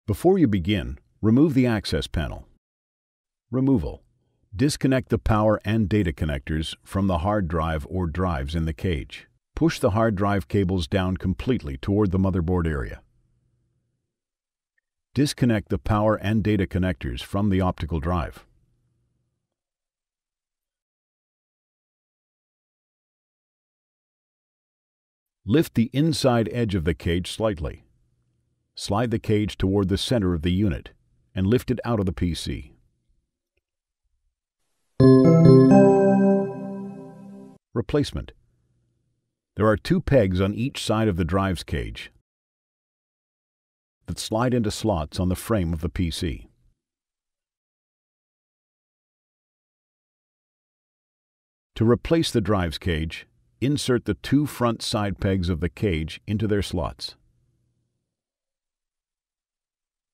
Before you begin, remove the access panel. Removal. Disconnect the power and data connectors from the hard drive or drives in the cage. Push the hard drive cables down completely toward the motherboard area. Disconnect the power and data connectors from the optical drive. Lift the inside edge of the cage slightly. Slide the cage toward the center of the unit and lift it out of the PC. Replacement. There are 2 pegs on each side of the drive's cage that slide into slots on the frame of the PC. To replace the drive's cage, insert the 2 front side pegs of the cage into their slots.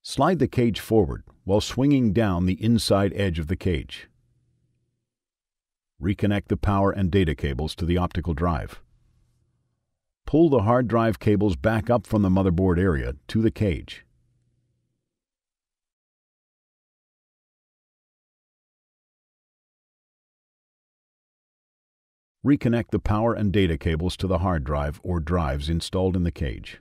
Slide the cage forward while swinging down the inside edge of the cage. Reconnect the power and data cables to the optical drive. Pull the hard drive cables back up from the motherboard area to the cage. Reconnect the power and data cables to the hard drive or drives installed in the cage.